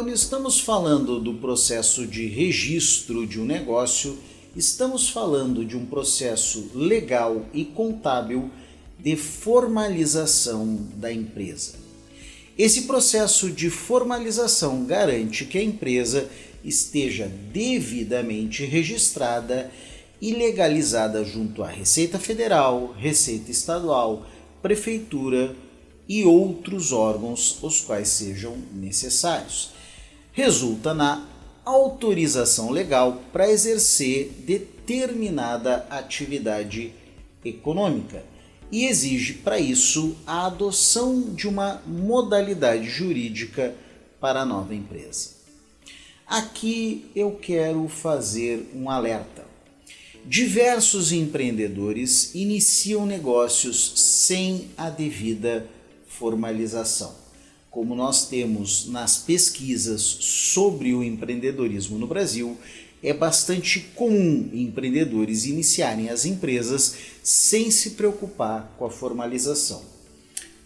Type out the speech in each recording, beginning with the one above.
Quando estamos falando do processo de registro de um negócio, estamos falando de um processo legal e contábil de formalização da empresa. Esse processo de formalização garante que a empresa esteja devidamente registrada e legalizada junto à Receita Federal, Receita Estadual, Prefeitura e outros órgãos os quais sejam necessários. Resulta na autorização legal para exercer determinada atividade econômica e exige para isso a adoção de uma modalidade jurídica para a nova empresa. Aqui eu quero fazer um alerta. Diversos empreendedores iniciam negócios sem a devida formalização. Como nós temos nas pesquisas sobre o empreendedorismo no Brasil, é bastante comum empreendedores iniciarem as empresas sem se preocupar com a formalização.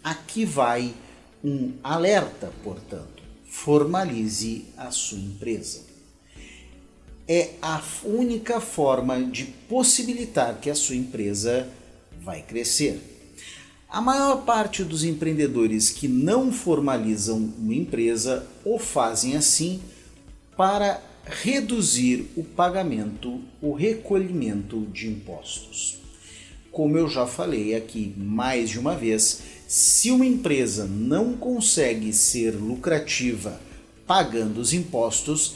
Aqui vai um alerta, portanto: formalize a sua empresa. É a única forma de possibilitar que a sua empresa vai crescer. A maior parte dos empreendedores que não formalizam uma empresa o fazem assim para reduzir o pagamento, o recolhimento de impostos. Como eu já falei aqui mais de uma vez, se uma empresa não consegue ser lucrativa pagando os impostos,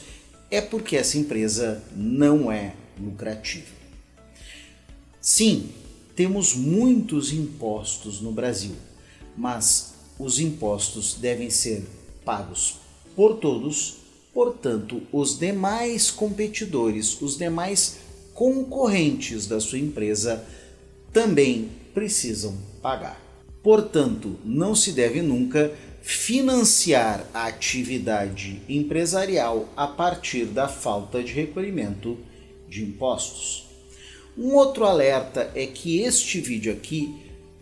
é porque essa empresa não é lucrativa. Sim, temos muitos impostos no Brasil, mas os impostos devem ser pagos por todos, portanto, os demais competidores, os demais concorrentes da sua empresa também precisam pagar. Portanto, não se deve nunca financiar a atividade empresarial a partir da falta de recolhimento de impostos. Um outro alerta é que este vídeo aqui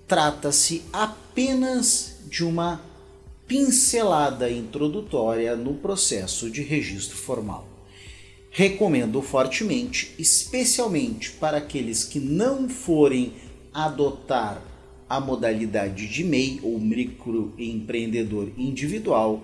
trata-se apenas de uma pincelada introdutória no processo de registro formal. Recomendo fortemente, especialmente para aqueles que não forem adotar a modalidade de MEI ou microempreendedor individual,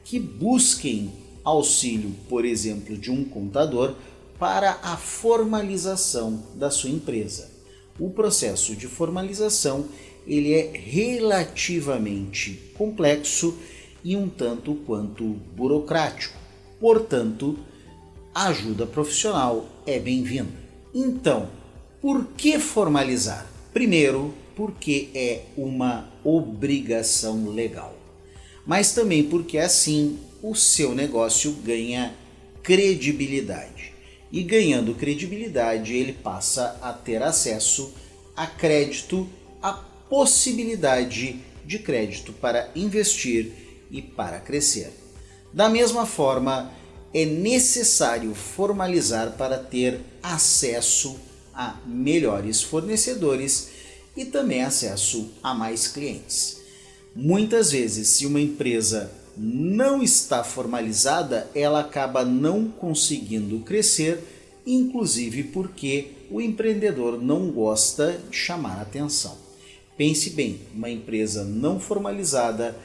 que busquem auxílio, por exemplo, de um contador para a formalização da sua empresa. O processo de formalização ele é relativamente complexo e um tanto quanto burocrático. Portanto, a ajuda profissional é bem-vinda. Então, por que formalizar? Primeiro, porque é uma obrigação legal, mas também porque assim o seu negócio ganha credibilidade. E ganhando credibilidade, ele passa a ter acesso a crédito, a possibilidade de crédito para investir e para crescer. Da mesma forma, é necessário formalizar para ter acesso a melhores fornecedores e também acesso a mais clientes. Muitas vezes, se uma empresa não está formalizada, ela acaba não conseguindo crescer, inclusive porque o empreendedor não gosta de chamar atenção. Pense bem, uma empresa não formalizada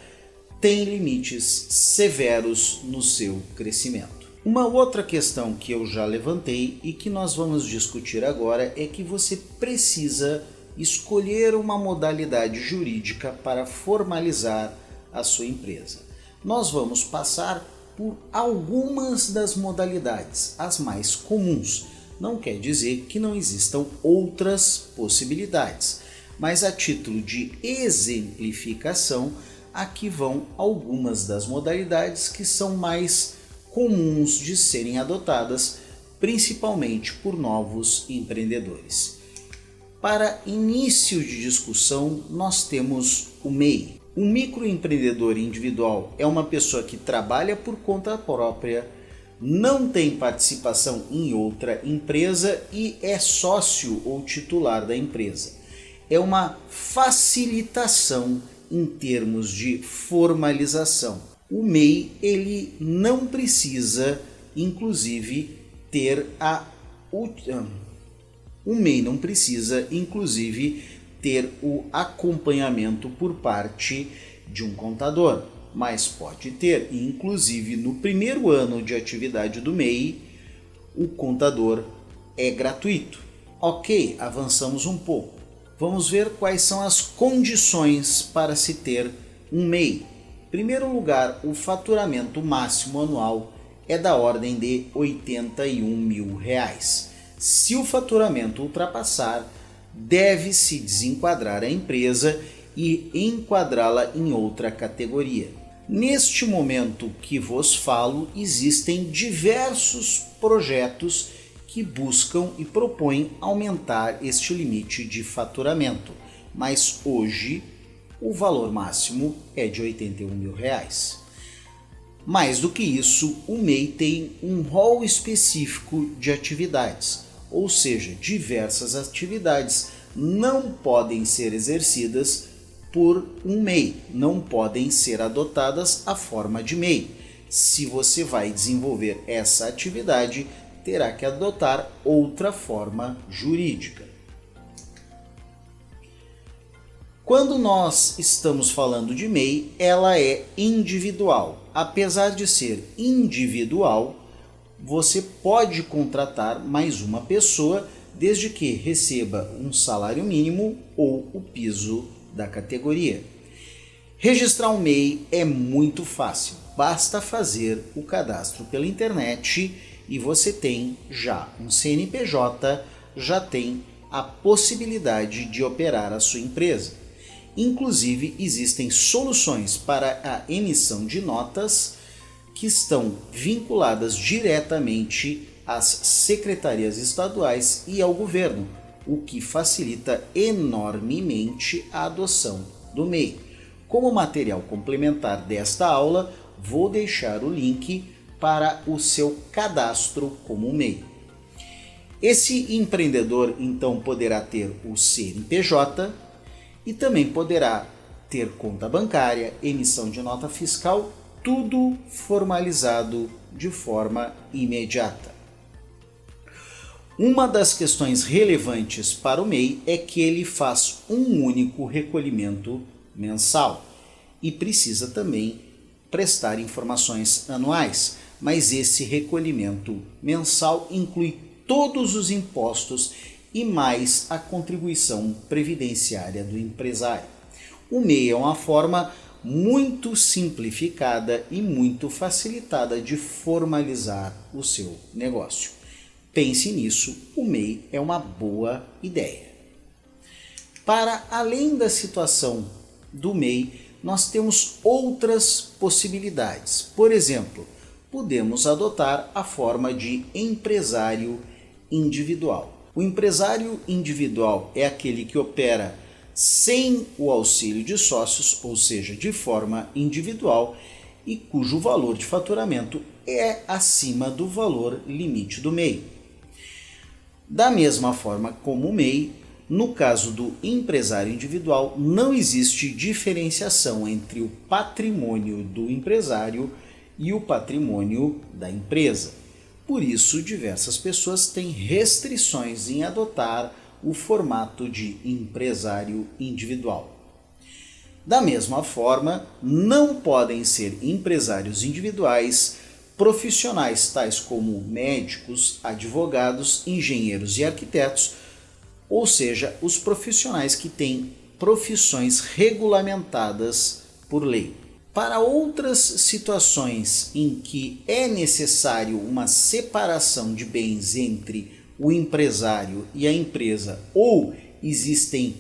tem limites severos no seu crescimento. Uma outra questão que eu já levantei e que nós vamos discutir agora é que você precisa escolher uma modalidade jurídica para formalizar a sua empresa. Nós vamos passar por algumas das modalidades, as mais comuns. Não quer dizer que não existam outras possibilidades, mas a título de exemplificação, aqui vão algumas das modalidades que são mais comuns de serem adotadas, principalmente por novos empreendedores. Para início de discussão, nós temos o MEI. Um microempreendedor individual é uma pessoa que trabalha por conta própria, não tem participação em outra empresa e é sócio ou titular da empresa. É uma facilitação em termos de formalização. o MEI ele não precisa, inclusive, ter o acompanhamento por parte de um contador, mas pode ter, inclusive no primeiro ano de atividade do MEI, o contador é gratuito. Ok, avançamos um pouco. Vamos ver quais são as condições para se ter um MEI. Em primeiro lugar, o faturamento máximo anual é da ordem de R$ 81 mil. Se o faturamento ultrapassar, deve-se desenquadrar a empresa e enquadrá-la em outra categoria. Neste momento que vos falo, existem diversos projetos que buscam e propõem aumentar este limite de faturamento, mas hoje o valor máximo é de R$ 81 mil. Mais do que isso, o MEI tem um rol específico de atividades, ou seja, diversas atividades não podem ser exercidas por um MEI, não podem ser adotadas a forma de MEI. Se você vai desenvolver essa atividade, terá que adotar outra forma jurídica. Quando nós estamos falando de MEI, ela é individual. Apesar de ser individual, você pode contratar mais uma pessoa desde que receba um salário mínimo ou o piso da categoria. Registrar um MEI é muito fácil, basta fazer o cadastro pela internet e você tem já um CNPJ, já tem a possibilidade de operar a sua empresa. Inclusive, existem soluções para a emissão de notas que estão vinculadas diretamente às secretarias estaduais e ao governo, o que facilita enormemente a adoção do MEI. Como material complementar desta aula, vou deixar o link para o seu cadastro como MEI. Esse empreendedor então poderá ter o CNPJ e também poderá ter conta bancária, emissão de nota fiscal, tudo formalizado de forma imediata. Uma das questões relevantes para o MEI é que ele faz um único recolhimento mensal e precisa também prestar informações anuais, mas esse recolhimento mensal inclui todos os impostos e mais a contribuição previdenciária do empresário. O MEI é uma forma muito simplificada e muito facilitada de formalizar o seu negócio. Pense nisso, o MEI é uma boa ideia. Para além da situação do MEI, nós temos outras possibilidades. Por exemplo, podemos adotar a forma de empresário individual. O empresário individual é aquele que opera sem o auxílio de sócios, ou seja, de forma individual, e cujo valor de faturamento é acima do valor limite do MEI. Da mesma forma como o MEI, no caso do empresário individual, não existe diferenciação entre o patrimônio do empresário e o patrimônio da empresa. Por isso, diversas pessoas têm restrições em adotar o formato de empresário individual. Da mesma forma, não podem ser empresários individuais profissionais tais como médicos, advogados, engenheiros e arquitetos, ou seja, os profissionais que têm profissões regulamentadas por lei. Para outras situações em que é necessário uma separação de bens entre o empresário e a empresa, ou existem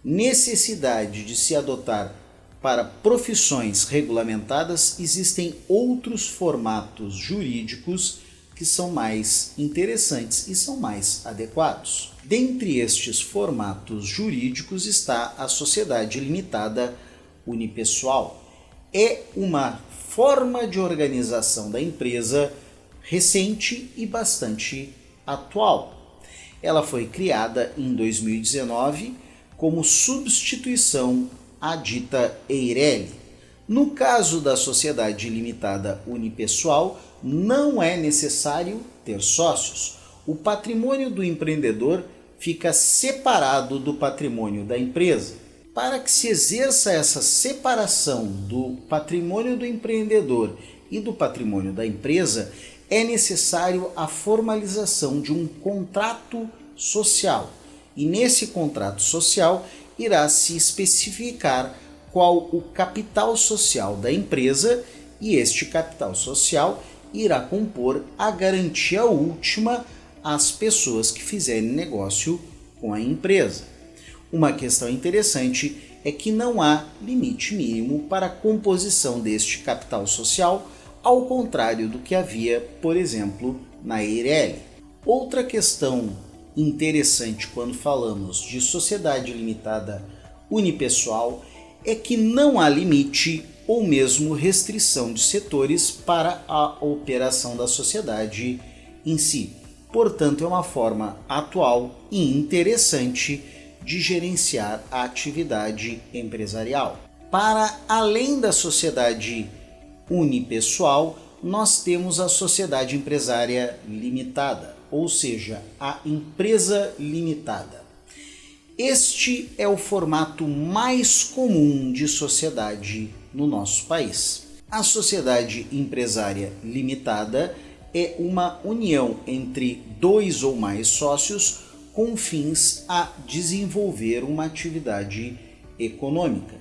necessidade de se adotar para profissões regulamentadas, existem outros formatos jurídicos que são mais interessantes e são mais adequados. Dentre estes formatos jurídicos está a sociedade limitada unipessoal. É uma forma de organização da empresa recente e bastante atual. Ela foi criada em 2019 como substituição à dita EIRELI. No caso da sociedade limitada unipessoal, não é necessário ter sócios. O patrimônio do empreendedor fica separado do patrimônio da empresa. Para que se exerça essa separação do patrimônio do empreendedor e do patrimônio da empresa, é necessário a formalização de um contrato social. E nesse contrato social irá se especificar qual o capital social da empresa, e este capital social irá compor a garantia última às pessoas que fizerem negócio com a empresa. Uma questão interessante é que não há limite mínimo para a composição deste capital social, ao contrário do que havia, por exemplo, na Eireli. Outra questão interessante quando falamos de sociedade limitada unipessoal é que não há limite ou mesmo restrição de setores para a operação da sociedade em si. Portanto, é uma forma atual e interessante de gerenciar a atividade empresarial. Para além da sociedade unipessoal, nós temos a sociedade empresária limitada, ou seja, a empresa limitada. Este é o formato mais comum de sociedade no nosso país. A sociedade empresária limitada é uma união entre 2 ou mais sócios com fins a desenvolver uma atividade econômica.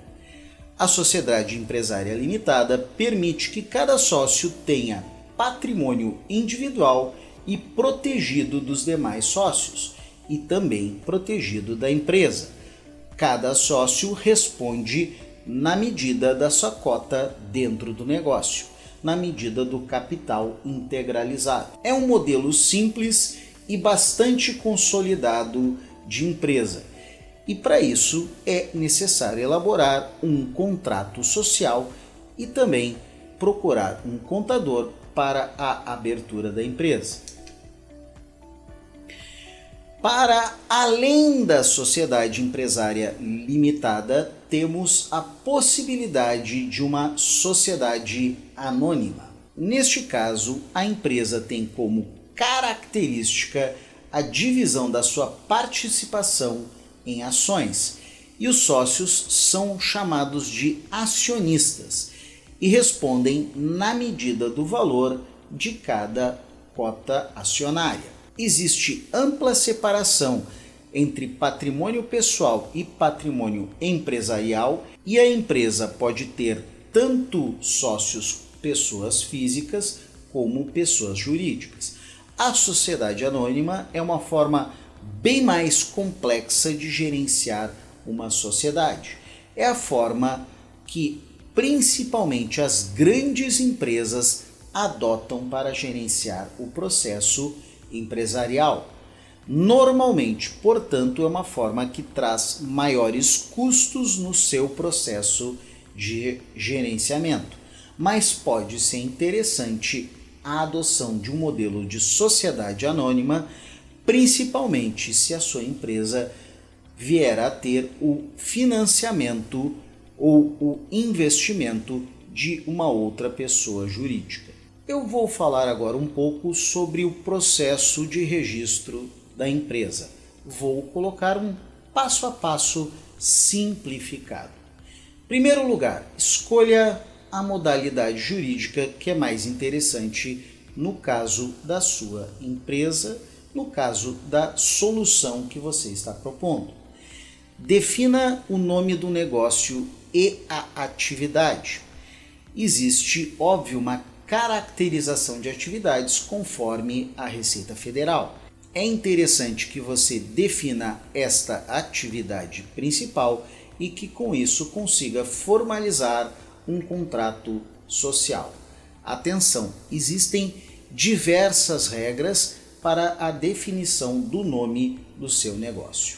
A sociedade empresária limitada permite que cada sócio tenha patrimônio individual e protegido dos demais sócios, e também protegido da empresa. Cada sócio responde na medida da sua cota dentro do negócio, na medida do capital integralizado. É um modelo simples e bastante consolidado de empresa, e para isso é necessário elaborar um contrato social e também procurar um contador para a abertura da empresa. Para além da sociedade empresária limitada, temos a possibilidade de uma sociedade anônima. Neste caso, a empresa tem como característica a divisão da sua participação em ações, e os sócios são chamados de acionistas e respondem na medida do valor de cada cota acionária. Existe ampla separação entre patrimônio pessoal e patrimônio empresarial, e a empresa pode ter tanto sócios pessoas físicas como pessoas jurídicas. A sociedade anônima é uma forma bem mais complexa de gerenciar uma sociedade. É a forma que principalmente as grandes empresas adotam para gerenciar o processo empresarial. Normalmente, portanto, é uma forma que traz maiores custos no seu processo de gerenciamento, mas pode ser interessante a adoção de um modelo de sociedade anônima, principalmente se a sua empresa vier a ter o financiamento ou o investimento de uma outra pessoa jurídica. Eu vou falar agora um pouco sobre o processo de registro da empresa. Vou colocar um passo a passo simplificado. Em primeiro lugar, escolha a modalidade jurídica que é mais interessante no caso da sua empresa, no caso da solução que você está propondo. Defina o nome do negócio e a atividade. Existe, óbvio, uma caracterização de atividades conforme a Receita Federal. É interessante que você defina esta atividade principal e que com isso consiga formalizar um contrato social. Atenção, existem diversas regras para a definição do nome do seu negócio.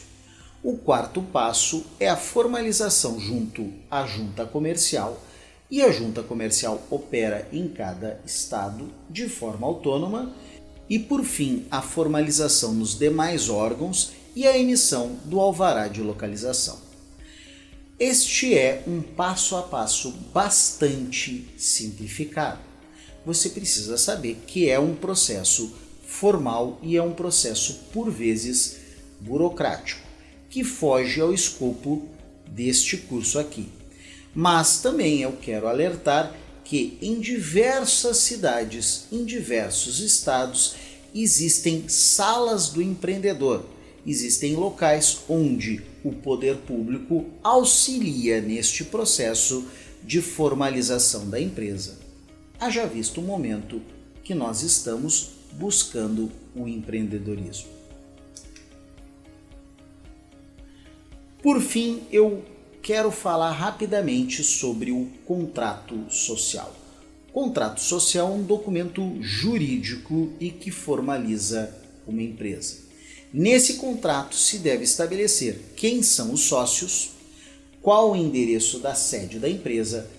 O quarto passo é a formalização junto à junta comercial, e a junta comercial opera em cada estado de forma autônoma, e por fim a formalização nos demais órgãos e a emissão do alvará de localização. Este é um passo a passo bastante simplificado. Você precisa saber que é um processo formal e é um processo, por vezes, burocrático, que foge ao escopo deste curso aqui. Mas também eu quero alertar que em diversas cidades, em diversos estados, existem salas do empreendedor, existem locais onde o poder público auxilia neste processo de formalização da empresa. Haja visto o momento que nós estamos buscando o empreendedorismo. Por fim, eu quero falar rapidamente sobre o contrato social. O contrato social é um documento jurídico e que formaliza uma empresa. Nesse contrato se deve estabelecer quem são os sócios, qual o endereço da sede da empresa,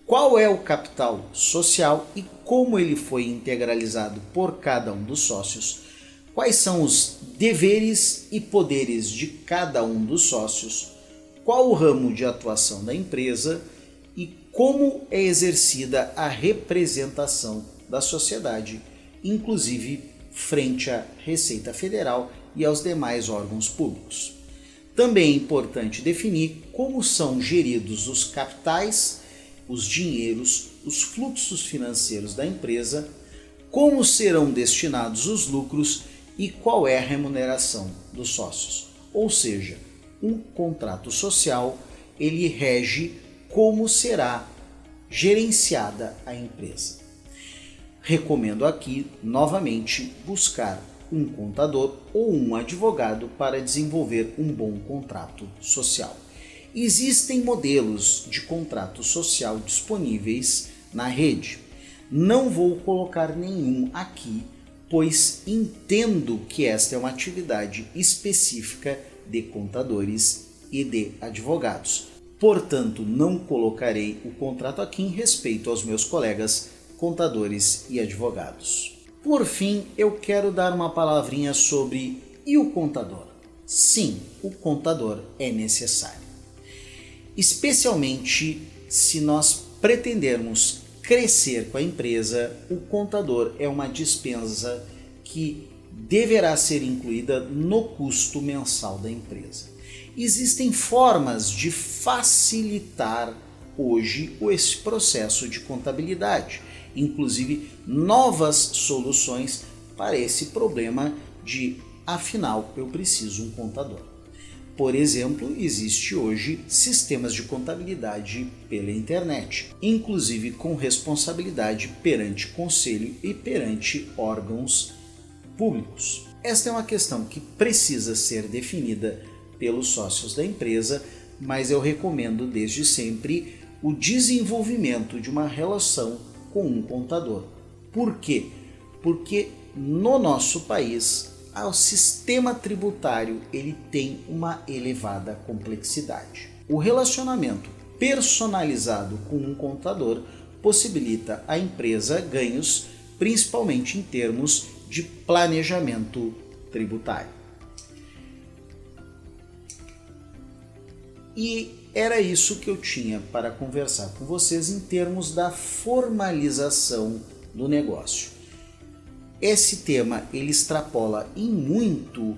qual é o capital social e como ele foi integralizado por cada um dos sócios, quais são os deveres e poderes de cada um dos sócios, qual o ramo de atuação da empresa e como é exercida a representação da sociedade, inclusive frente à Receita Federal e aos demais órgãos públicos. Também é importante definir como são geridos os capitais, os dinheiros, os fluxos financeiros da empresa, como serão destinados os lucros e qual é a remuneração dos sócios. Ou seja, um contrato social, ele rege como será gerenciada a empresa. Recomendo aqui, novamente, buscar um contador ou um advogado para desenvolver um bom contrato social. Existem modelos de contrato social disponíveis na rede. Não vou colocar nenhum aqui, pois entendo que esta é uma atividade específica de contadores e de advogados. Portanto, não colocarei o contrato aqui em respeito aos meus colegas contadores e advogados. Por fim, eu quero dar uma palavrinha sobre e o contador. Sim, o contador é necessário. Especialmente se nós pretendermos crescer com a empresa, o contador é uma despesa que deverá ser incluída no custo mensal da empresa. Existem formas de facilitar hoje esse processo de contabilidade, inclusive novas soluções para esse problema de, afinal, eu preciso um contador. Por exemplo, existe hoje sistemas de contabilidade pela internet, inclusive com responsabilidade perante conselho e perante órgãos públicos. Esta é uma questão que precisa ser definida pelos sócios da empresa, mas eu recomendo desde sempre o desenvolvimento de uma relação com um contador. Por quê? Porque no nosso país o sistema tributário ele tem uma elevada complexidade. O relacionamento personalizado com um contador possibilita à empresa ganhos, principalmente em termos de planejamento tributário. E era isso que eu tinha para conversar com vocês em termos da formalização do negócio. Esse tema ele extrapola em muito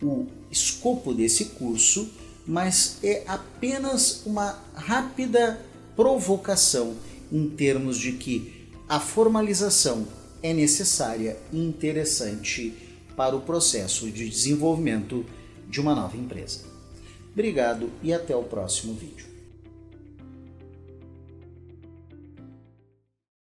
o escopo desse curso, mas é apenas uma rápida provocação em termos de que a formalização é necessária e interessante para o processo de desenvolvimento de uma nova empresa. Obrigado e até o próximo vídeo.